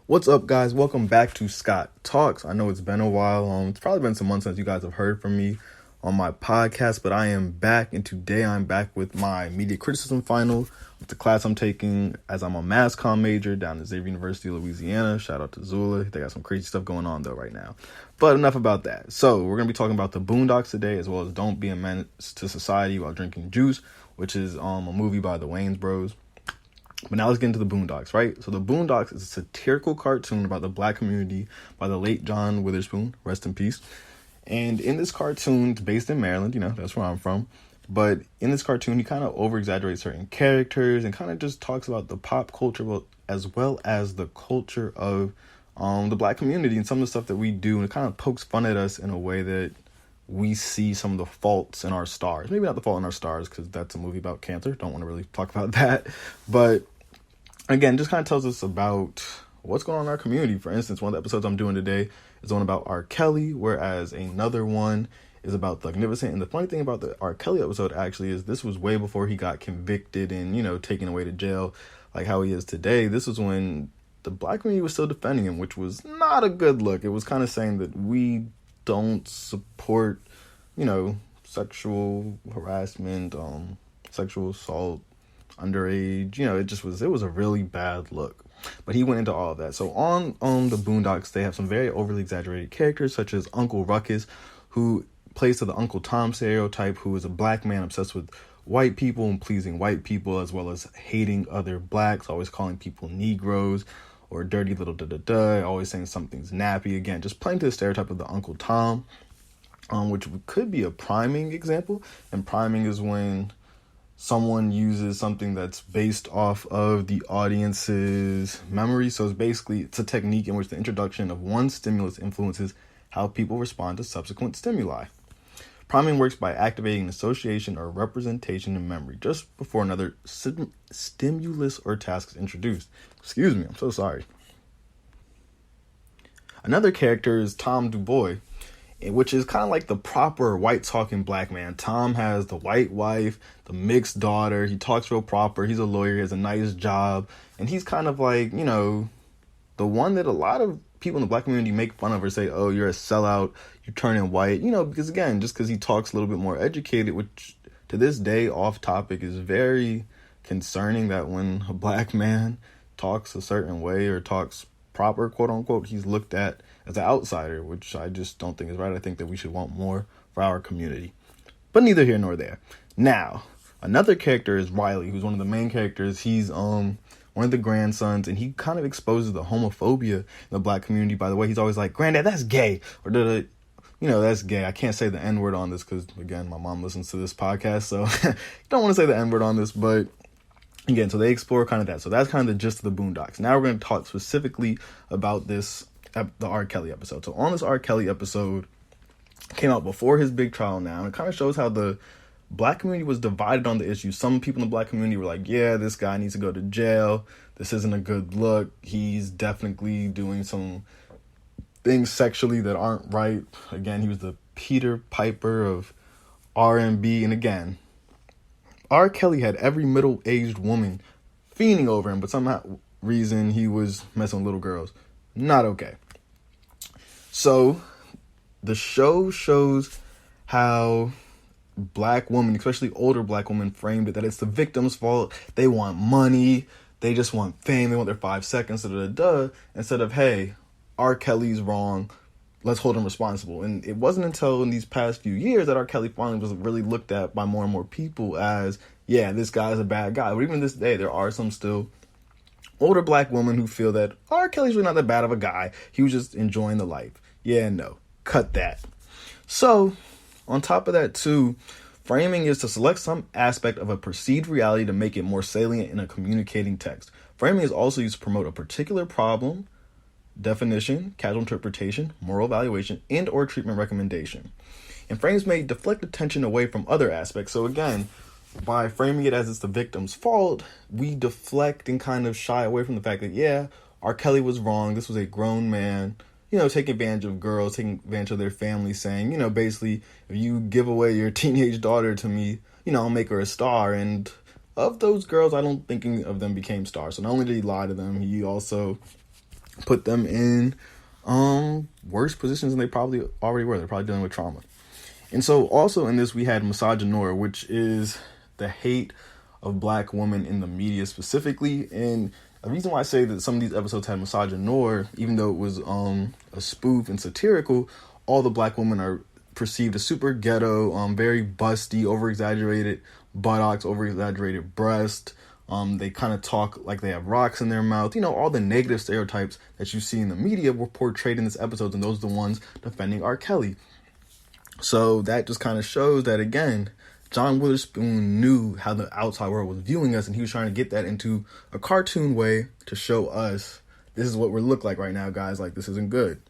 What's up, guys? Welcome back to Scott Talks. I know it's been a while. It's probably been some months since you guys have heard from me on my podcast, but I am back, and today I'm back with my media criticism final with the class I'm taking as I'm a mass comm major down at Xavier University, Louisiana. Shout out to Zula. They got some crazy stuff going on, though, right now. But enough about that. So we're going to be talking about the Boondocks today, as well as Don't Be a Menace to Society While Drinking Juice, which is a movie by the Wayans Bros. But now let's get into the Boondocks, right? So the Boondocks is a satirical cartoon about the black community by the late John Witherspoon, rest in peace. And in this cartoon, it's based in Maryland, that's where I'm from. But in this cartoon, he kind of over-exaggerates certain characters and kind of just talks about the pop culture as well as the culture of the black community and some of the stuff that we do. And it kind of pokes fun at us in a way that we see some of the faults in our stars. Maybe not the fault in our stars, because that's a movie about cancer. Don't want to really talk about that. But again, just kind of tells us about what's going on in our community. For instance, one of the episodes I'm doing today is one about R. Kelly, whereas another one is about Thugnificent. And the funny thing about the R. Kelly episode actually is this was way before he got convicted and, taken away to jail like how he is today. This was when the black community was still defending him, which was not a good look. It was kind of saying that we don't support, sexual harassment, sexual assault, underage, it was a really bad look. But he went into all of that. So on the Boondocks, they have some very overly exaggerated characters, such as Uncle Ruckus, who plays to the Uncle Tom stereotype, who is a black man obsessed with white people and pleasing white people, as well as hating other blacks, always calling people Negroes or dirty little da-da-da, always saying something's nappy. Again, just playing to the stereotype of the Uncle Tom, which could be a priming example. And priming is when someone uses something that's based off of the audience's memory. So it's a technique in which the introduction of one stimulus influences how people respond to subsequent stimuli. Priming works by activating an association or representation in memory just before another stimulus or task is introduced. Excuse me, I'm so sorry. Another character is Tom DuBois, which is kind of like the proper white talking black man. Tom has the white wife, the mixed daughter. He talks real proper. He's a lawyer. He has a nice job. And he's kind of like, the one that a lot of people in the black community make fun of or say, oh, you're a sellout, you're turning white, because again, just because he talks a little bit more educated, which to this day off topic is very concerning, that when a black man talks a certain way or talks proper, quote unquote, he's looked at as an outsider, which I just don't think is right. I think that we should want more for our community. But neither here nor there. Now, another character is Riley, who's one of the main characters. He's one of the grandsons, and he kind of exposes the homophobia in the black community. By the way, he's always like, "Granddad, that's gay," or that's gay. I can't say the N-word on this because, again, my mom listens to this podcast, so don't want to say the N-word on this, but again, so they explore kind of that. So that's kind of the gist of the Boondocks. Now we're going to talk specifically about the R. Kelly episode. So on this R. Kelly episode, came out before his big trial now, and it kind of shows how the black community was divided on the issue. Some people in the black community were like, yeah, this guy needs to go to jail. This isn't a good look. He's definitely doing some things sexually that aren't right. Again, he was the Peter Piper of R&B. And again, R. Kelly had every middle-aged woman fiending over him, but some reason he was messing with little girls. Not okay. So the show shows how black women, especially older black women, framed it that it's the victim's fault. They want money. They just want fame. They want their 5 seconds. Instead of, hey, R. Kelly's wrong. Let's hold him responsible. And it wasn't until in these past few years that R. Kelly finally was really looked at by more and more people as, yeah, this guy's a bad guy. But even this day, there are some still older black women who feel that R. Kelly's really not that bad of a guy. He was just enjoying the life. Yeah, no. Cut that. So, on top of that, too, framing is to select some aspect of a perceived reality to make it more salient in a communicating text. Framing is also used to promote a particular problem, definition, casual interpretation, moral evaluation, and or treatment recommendation. And frames may deflect attention away from other aspects. So again, by framing it as it's the victim's fault, we deflect and kind of shy away from the fact that, yeah, R. Kelly was wrong. This was a grown man, taking advantage of girls, taking advantage of their family, saying, basically, if you give away your teenage daughter to me, I'll make her a star. And of those girls, I don't think any of them became stars. So not only did he lie to them, he also put them in worse positions than they probably already were. They're probably dealing with trauma. And so also in this we had misogynoir, which is the hate of black women in the media specifically. And the reason why I say that some of these episodes had misogynoir, even though it was a spoof and satirical, all the black women are perceived as super ghetto, very busty, over-exaggerated buttocks, over-exaggerated breast. They kind of talk like they have rocks in their mouth. All the negative stereotypes that you see in the media were portrayed in this episode, and those are the ones defending R. Kelly. So that just kind of shows that, again, John Witherspoon knew how the outside world was viewing us, and he was trying to get that into a cartoon way to show us, this is what we look like right now, guys. Like, this isn't good.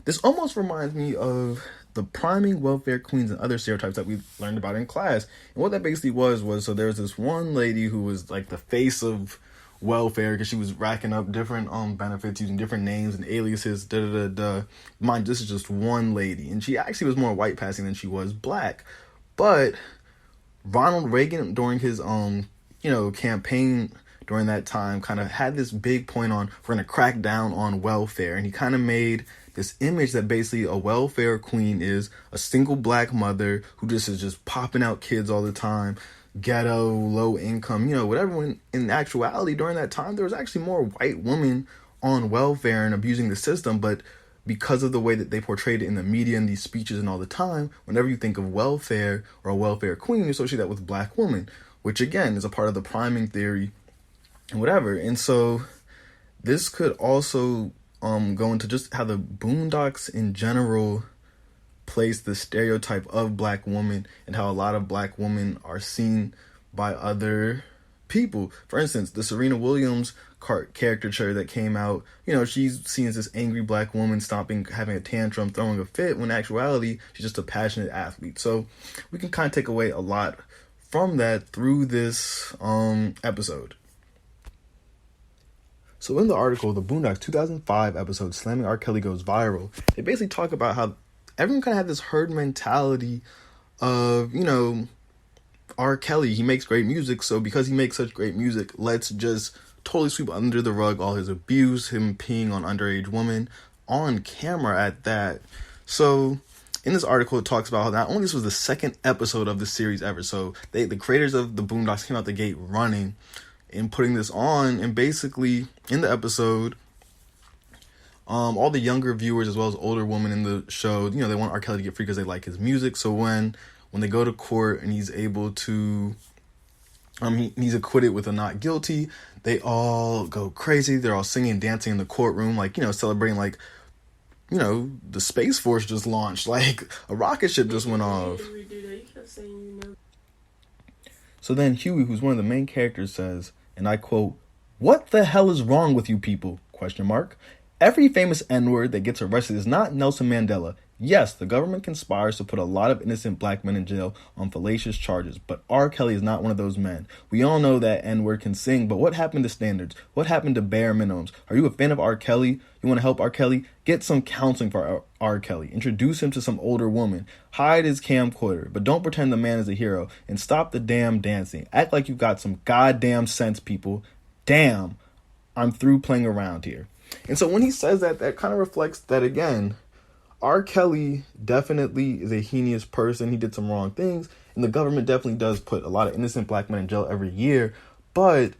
This almost reminds me of the priming welfare queens and other stereotypes that we learned about in class. And what that basically was so there was this one lady who was like the face of welfare because she was racking up different benefits using different names and aliases. Mind, this is just one lady, and she actually was more white passing than she was black. But Ronald Reagan, during his campaign during that time, kind of had this big point on, we're going to crack down on welfare, and he kind of made this image that basically a welfare queen is a single black mother who just is just popping out kids all the time, ghetto, low income, whatever. When in actuality, during that time, there was actually more white women on welfare and abusing the system. But because of the way that they portrayed it in the media and these speeches and all the time, whenever you think of welfare or a welfare queen, you associate that with black women, which again is a part of the priming theory and whatever. And so this could also go into just how the Boondocks in general place the stereotype of black women and how a lot of black women are seen by other people. For instance, the Serena Williams caricature that came out, she's seen as this angry black woman stomping, having a tantrum, throwing a fit, when in actuality, she's just a passionate athlete. So we can kind of take away a lot from that through this episode. So in the article, the Boondocks 2005 episode, Slamming R. Kelly Goes Viral, they basically talk about how everyone kind of had this herd mentality of, R. Kelly, he makes great music, so because he makes such great music, let's just totally sweep under the rug all his abuse, him peeing on underage women, on camera at that. So in this article, it talks about how not only this was the second episode of the series ever, so the creators of the Boondocks came out the gate running and putting this on, and basically in the episode, all the younger viewers as well as older women in the show, they want R. Kelly to get free because they like his music. So when they go to court and he's able to, he's acquitted with a not guilty, they all go crazy. They're all singing and dancing in the courtroom, like, celebrating like, the Space Force just launched, like a rocket ship just went off. So then Hughie, who's one of the main characters, says, and I quote, "What the hell is wrong with you people? ? Every famous N-word that gets arrested is not Nelson Mandela. Yes, the government conspires to put a lot of innocent black men in jail on fallacious charges, but R. Kelly is not one of those men. We all know that N-word can sing, but what happened to standards? What happened to bare minimums? Are you a fan of R. Kelly? You want to help R. Kelly? Get some counseling for R. Kelly. Introduce him to some older woman. Hide his camcorder, but don't pretend the man is a hero. And stop the damn dancing. Act like you've got some goddamn sense, people. Damn, I'm through playing around here." And so when he says that, that kind of reflects that, again, R. Kelly definitely is a heinous person. He did some wrong things, and the government definitely does put a lot of innocent black men in jail every year. But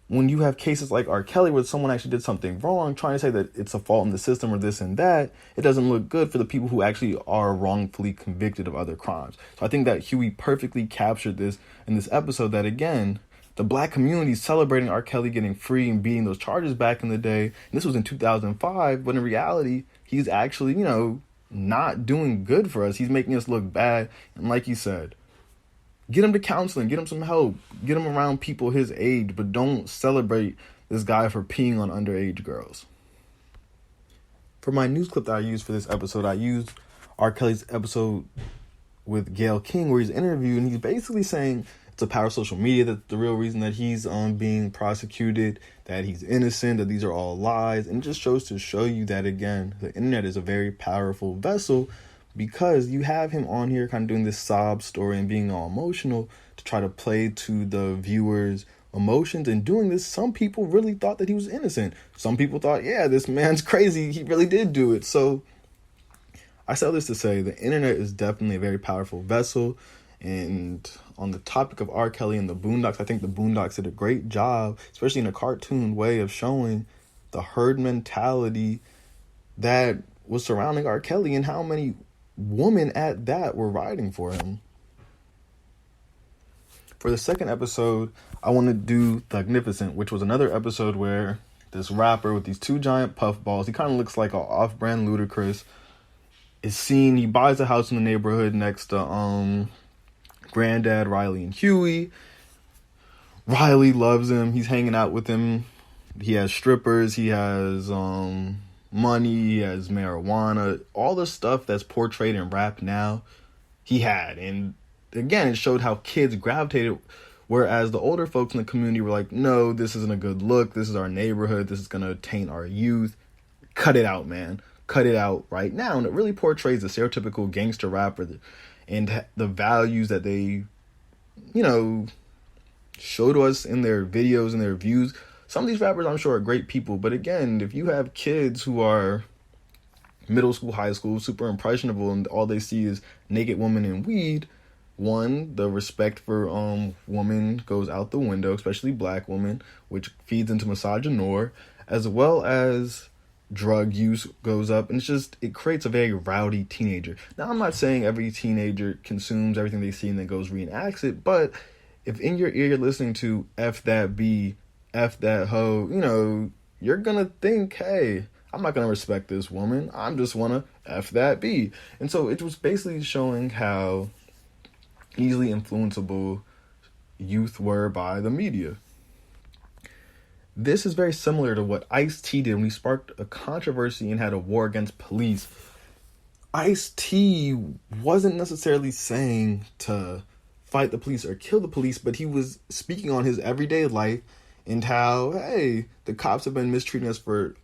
when you have cases like R. Kelly where someone actually did something wrong, trying to say that it's a fault in the system or this and that, it doesn't look good for the people who actually are wrongfully convicted of other crimes. So I think that Hughie perfectly captured this in this episode, that, again, the black community celebrating R. Kelly getting free and beating those charges back in the day. And this was in 2005, but in reality, he's actually, not doing good for us. He's making us look bad. And like you said, get him to counseling, get him some help, get him around people his age, but don't celebrate this guy for peeing on underage girls. For my news clip that I used for this episode, I used R. Kelly's episode with Gayle King, where he's interviewed, and he's basically saying it's the power of social media that's the real reason that he's being prosecuted, that he's innocent, that these are all lies. And it just shows to show you that, again, the internet is a very powerful vessel, because you have him on here kind of doing this sob story and being all emotional to try to play to the viewers emotions. And doing this, some people really thought that he was innocent. Some people thought, yeah, this man's crazy. He really did do it. So I say this to say the internet is definitely a very powerful vessel. And on the topic of R. Kelly and the Boondocks, I think the Boondocks did a great job, especially in a cartoon way, of showing the herd mentality that was surrounding R. Kelly and how many women at that were riding for him. For the second episode, I want to do Thugnificent, which was another episode where this rapper with these two giant puffballs, he kind of looks like an off-brand Ludacris, is seen. He buys a house in the neighborhood next to Granddad, Riley, and Hughie. Riley loves him. He's hanging out with him. He has strippers. He has money. He has marijuana. All the stuff that's portrayed in rap now, he had. And again, it showed how kids gravitated, whereas the older folks in the community were like, no, this isn't a good look. This is our neighborhood. This is going to taint our youth. Cut it out, man. Cut it out right now. And it really portrays the stereotypical gangster rapper and the values that they, show to us in their videos and their views. Some of these rappers, I'm sure, are great people. But again, if you have kids who are middle school, high school, super impressionable, and all they see is naked women and weed, one, the respect for women goes out the window, especially black women, which feeds into misogynoir, as well as drug use goes up, and it creates a very rowdy teenager. Now, I'm not saying every teenager consumes everything they see and then goes reenacts it, but if in your ear you're listening to F that B, F that hoe, you're gonna think, hey, I'm not gonna respect this woman. I'm just wanna F that B. And so it was basically showing how easily influenceable youth were by the media. This is very similar to what Ice-T did when he sparked a controversy and had a war against police. Ice-T wasn't necessarily saying to fight the police or kill the police, but he was speaking on his everyday life and how, hey, the cops have been mistreating us for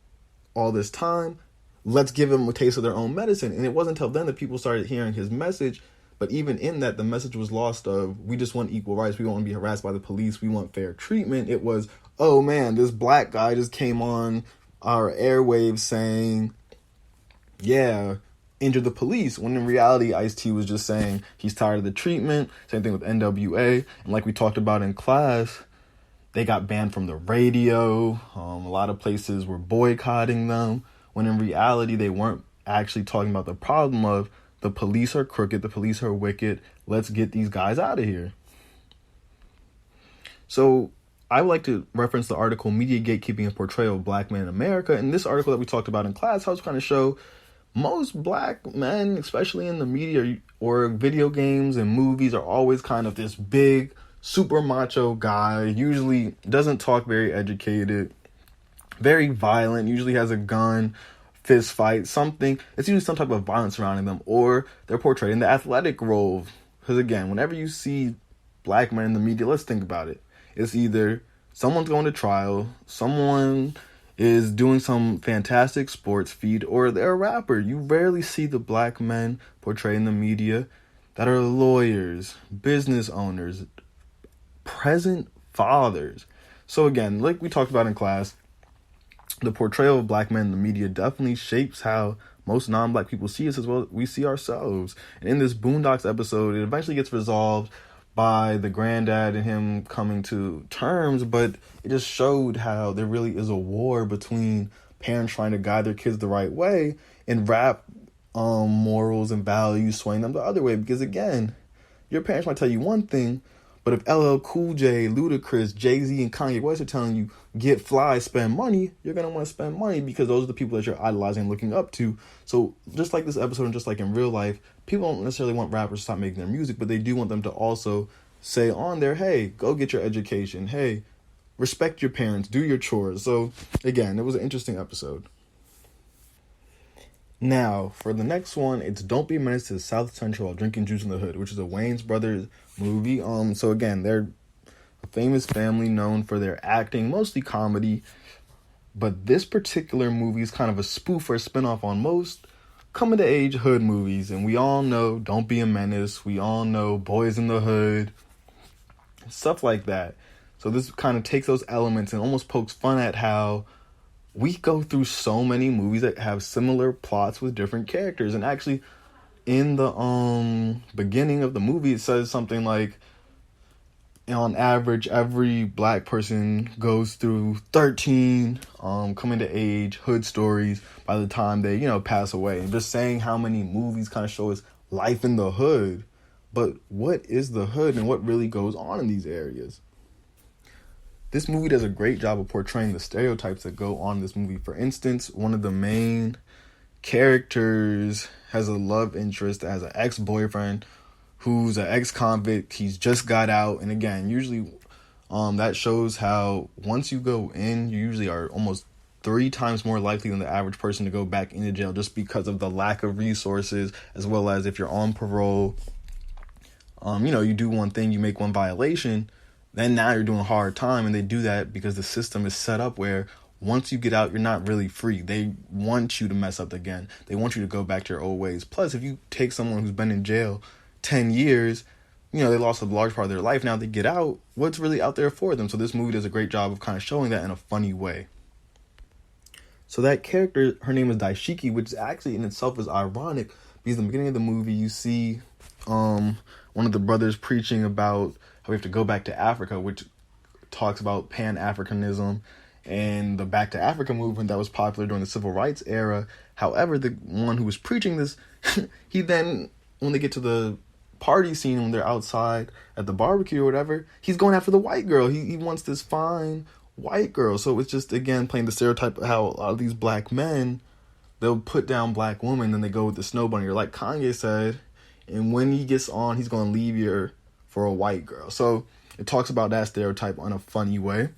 all this time. Let's give them a taste of their own medicine. And it wasn't until then that people started hearing his message. But even in that, the message was lost of, we just want equal rights. We don't want to be harassed by the police. We want fair treatment. It was, oh man, this black guy just came on our airwaves saying, yeah, injure the police. When in reality, Ice-T was just saying he's tired of the treatment. Same thing with NWA. And like we talked about in class, they got banned from the radio. A lot of places were boycotting them. When in reality, they weren't actually talking about the problem of, the police are crooked, the police are wicked, let's get these guys out of here. So I would like to reference the article Media Gatekeeping and Portrayal of Black Men in America. And this article that we talked about in class helps kind of show most black men, especially in the media or video games and movies, are always kind of this big, super macho guy, usually doesn't talk very educated, very violent, usually has a gun, fist fight, something. It's usually some type of violence surrounding them, or they're portrayed in the athletic role. Because again, whenever you see black men in the media, let's think about it. It's either someone's going to trial, someone is doing some fantastic sports feat, or they're a rapper. You rarely see the black men portrayed in the media that are lawyers, business owners, present fathers. So again, like we talked about in class, the portrayal of black men in the media definitely shapes how most non-black people see us as well as we see ourselves. And in this Boondocks episode, it eventually gets resolved by the granddad and him coming to terms, but it just showed how there really is a war between parents trying to guide their kids the right way and rap morals and values swaying them the other way. Because again, your parents might tell you one thing, but if LL Cool J, Ludacris, Jay-Z, and Kanye West are telling you, get fly, spend money, you're going to want to spend money because those are the people that you're idolizing and looking up to. So just like this episode and just like in real life, people don't necessarily want rappers to stop making their music, but they do want them to also say on there, hey, go get your education. Hey, respect your parents, do your chores. So again, it was an interesting episode. Now, for the next one, it's Don't Be a Menace to the South Central While Drinking Juice in the Hood, which is a Wayans Brothers movie. So again, they're a famous family known for their acting, mostly comedy. But this particular movie is kind of a spoof or a spinoff on most coming-to-age hood movies. And we all know Don't Be a Menace. We all know Boys in the Hood. Stuff like that. So this kind of takes those elements and almost pokes fun at how we go through so many movies that have similar plots with different characters. And actually, in the beginning of the movie, it says something like, on average, every black person goes through 13 coming to age hood stories by the time they, pass away. And just saying how many movies kind of show us life in the hood. But what is the hood and what really goes on in these areas? This movie does a great job of portraying the stereotypes that go on in this movie. For instance, one of the main characters has a love interest that has an ex-boyfriend who's an ex-convict. He's just got out. And again, usually that shows how once you go in, you usually are almost 3 times more likely than the average person to go back into jail just because of the lack of resources, as well as if you're on parole, you do one thing, you make one violation, then now you're doing hard time. And they do that because the system is set up where once you get out, you're not really free. They want you to mess up again. They want you to go back to your old ways. Plus, if you take someone who's been in jail 10 years, they lost a large part of their life. Now they get out, what's really out there for them? So this movie does a great job of kind of showing that in a funny way. So that character, her name is Daishiki, which actually in itself is ironic because in the beginning of the movie, you see one of the brothers preaching about how we have to go back to Africa, which talks about Pan-Africanism and the Back to Africa movement that was popular during the Civil Rights era. However, the one who was preaching this, he then, when they get to the party scene, when they're outside at the barbecue or whatever, he's going after the white girl. He wants this fine white girl. So it's just, again, playing the stereotype of how a lot of these black men, they'll put down black women, then they go with the snow bunny, or like Kanye said, and when he gets on, he's going to leave you for a white girl. So it talks about that stereotype in a funny way.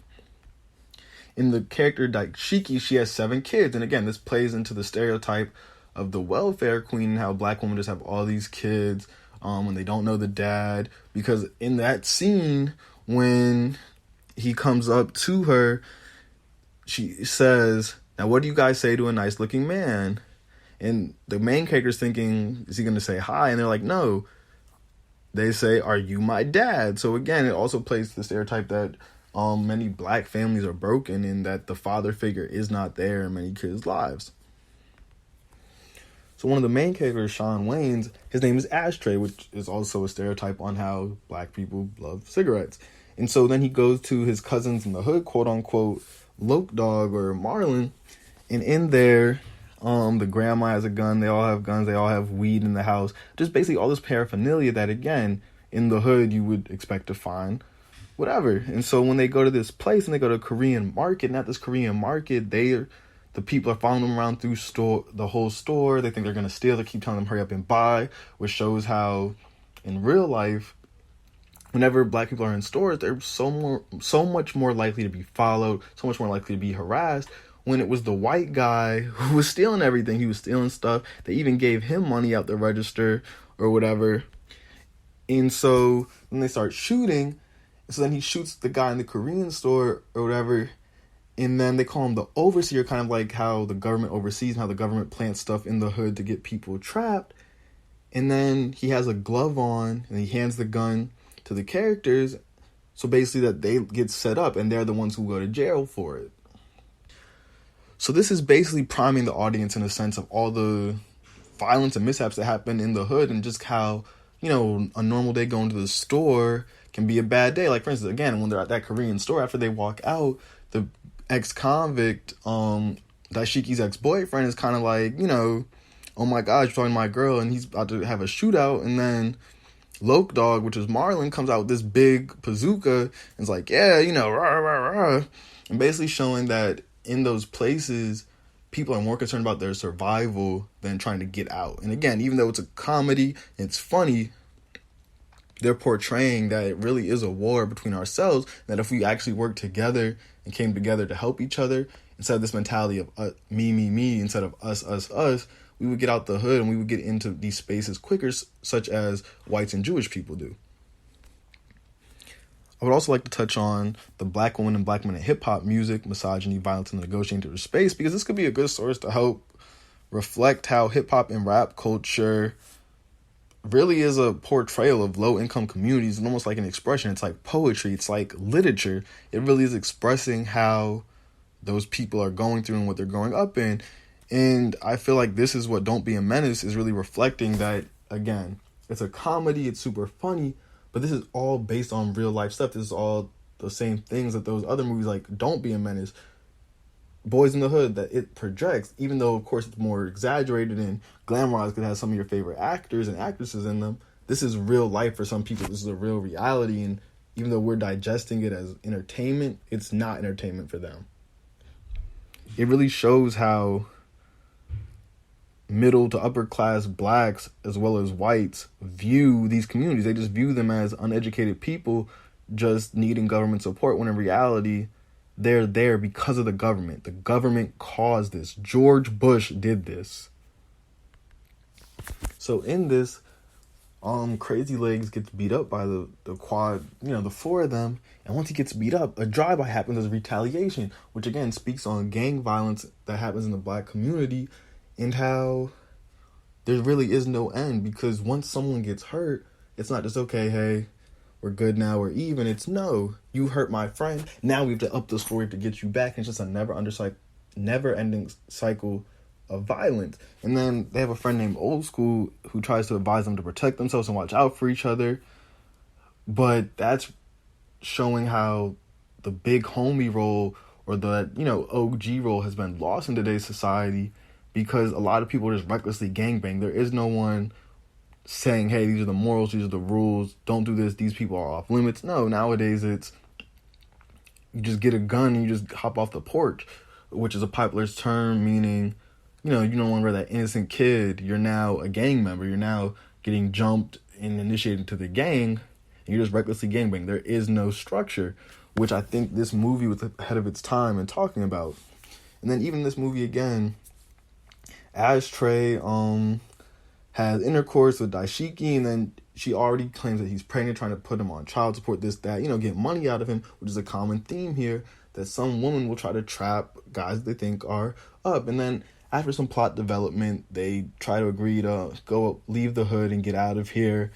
In the character Daishiki, she has 7 kids. And again, this plays into the stereotype of the welfare queen and how black women just have all these kids when they don't know the dad. Because in that scene, when he comes up to her, she says, "Now what do you guys say to a nice looking man?" And the main character's thinking, is he going to say hi? And they're like, no. They say, "Are you my dad?" So again, it also plays the stereotype that many black families are broken and that the father figure is not there in many kids' lives. So one of the main characters, Shawn Wayne's, his name is Ashtray, which is also a stereotype on how black people love cigarettes. And so then he goes to his cousins in the hood, quote unquote, Loke Dog or Marlin. And in there, the grandma has a gun. They all have guns. They all have weed in the house. Just basically all this paraphernalia that, again, in the hood you would expect to find whatever. And so when they go to this place and they go to a Korean market, and at this Korean market, the people are following them around through the whole store. They think they're going to steal. They keep telling them hurry up and buy, which shows how in real life, whenever black people are in stores, they're so much more likely to be followed, so much more likely to be harassed. When it was the white guy who was stealing everything, he was stealing stuff. They even gave him money out the register or whatever. And so then they start shooting. So then he shoots the guy in the Korean store or whatever. And then they call him the overseer, kind of like how the government oversees and how the government plants stuff in the hood to get people trapped. And then he has a glove on and he hands the gun to the characters. So basically that they get set up and they're the ones who go to jail for it. So this is basically priming the audience in a sense of all the violence and mishaps that happen in the hood and just how, a normal day going to the store can be a bad day. Like, for instance, again, when they're at that Korean store, after they walk out, the ex-convict, Daishiki's ex-boyfriend is kind of like, oh my gosh, you're talking to my girl, and he's about to have a shootout, and then Loke Dog, which is Marlon, comes out with this big bazooka and is like, yeah, rah, rah, rah, and basically showing that in those places, people are more concerned about their survival than trying to get out. And again, even though it's a comedy, it's funny, they're portraying that it really is a war between ourselves, that if we actually work together and came together to help each other, instead of this mentality of me, me, me, instead of us, us, us, we would get out the hood and we would get into these spaces quicker, such as whites and Jewish people do. I would also like to touch on the black woman and black men in hip-hop music, misogyny, violence, and the negotiating of space, because this could be a good source to help reflect how hip-hop and rap culture really is a portrayal of low-income communities and almost like an expression. It's like poetry. It's like literature. It really is expressing how those people are going through and what they're growing up in. And I feel like this is what Don't Be a Menace is really reflecting that, again, it's a comedy, it's super funny, but this is all based on real life stuff. This is all the same things that those other movies like Don't Be a Menace, Boys in the Hood, that it projects, even though, of course, it's more exaggerated and glamorized because it has some of your favorite actors and actresses in them. This is real life for some people. This is a real reality, and even though we're digesting it as entertainment, it's not entertainment for them. It really shows how middle to upper class blacks as well as whites view these communities. They just view them as uneducated people just needing government support, when in reality they're there because of the government. The government caused this. George Bush did this. So in this, Crazy Legs gets beat up by the quad, the four of them. And once he gets beat up, a drive-by happens as retaliation, which again speaks on gang violence that happens in the black community and how there really is no end, because once someone gets hurt, it's not just, okay, hey, we're good now, we're even. It's, no, you hurt my friend, now we have to up the story to get you back. And it's just a never-ending cycle of violence. And then they have a friend named Old School who tries to advise them to protect themselves and watch out for each other. But that's showing how the big homie role, or the, OG role, has been lost in today's society, because a lot of people just recklessly gangbang. There is no one saying, hey, these are the morals, these are the rules, don't do this, these people are off limits. No, nowadays it's, you just get a gun and you just hop off the porch, which is a popular term meaning, you no longer that innocent kid. You're now a gang member. You're now getting jumped and initiated to the gang, and you're just recklessly gangbang. There is no structure, which I think this movie was ahead of its time in talking about. And then even this movie again, Ashtray has intercourse with Daishiki, and then she already claims that he's pregnant, trying to put him on child support, this, that, get money out of him, which is a common theme here, that some woman will try to trap guys they think are up. And then after some plot development, they try to agree to go leave the hood and get out of here.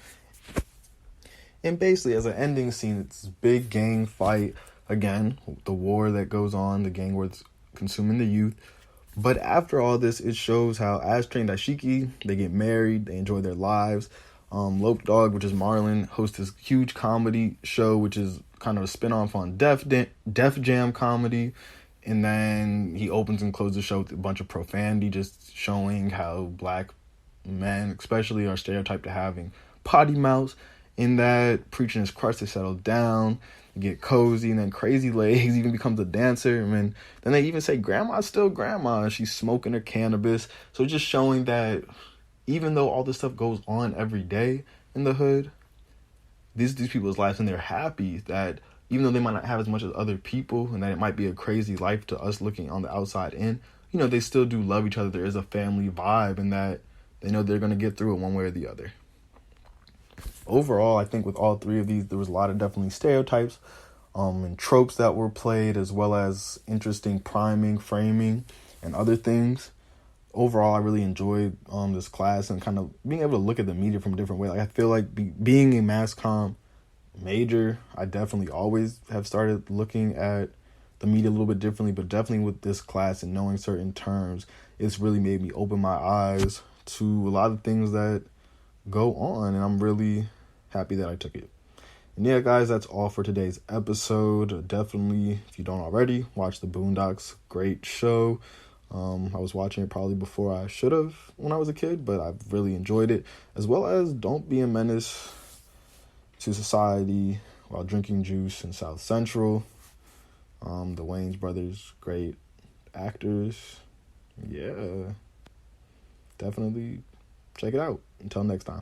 And basically, as an ending scene, it's this big gang fight. Again, the war that goes on, the gang war that's consuming the youth. But after all this, it shows how Ashtray and Daishiki, they get married, they enjoy their lives. Lope Dog, which is Marlon, hosts this huge comedy show, which is kind of a spin-off on Def Jam comedy. And then he opens and closes the show with a bunch of profanity, just showing how black men especially are stereotyped to having potty mouths, in that preaching his crust to settle down, get cozy. And then Crazy Legs even becomes a dancer. And then they even say grandma's still grandma, and she's smoking her cannabis. So just showing that even though all this stuff goes on every day in the hood, these people's lives, and they're happy, that even though they might not have as much as other people, and that it might be a crazy life to us looking on the outside in, they still do love each other. There is a family vibe, and that they know they're going to get through it one way or the other. Overall, I think with all three of these, there was a lot of definitely stereotypes and tropes that were played, as well as interesting priming, framing, and other things. Overall, I really enjoyed this class and kind of being able to look at the media from a different way. Like, I feel like being a mass comm major, I definitely always have started looking at the media a little bit differently, but definitely with this class and knowing certain terms, it's really made me open my eyes to a lot of things that go on, and I'm really happy that I took it. And yeah, guys, that's all for today's episode. Definitely, if you don't already, watch the Boondocks. Great show. I was watching it probably before I should have when I was a kid, but I've really enjoyed it, as well as Don't Be a Menace to Society While Drinking Juice in South Central. The Wayans brothers, great actors. Yeah, definitely check it out. Until next time.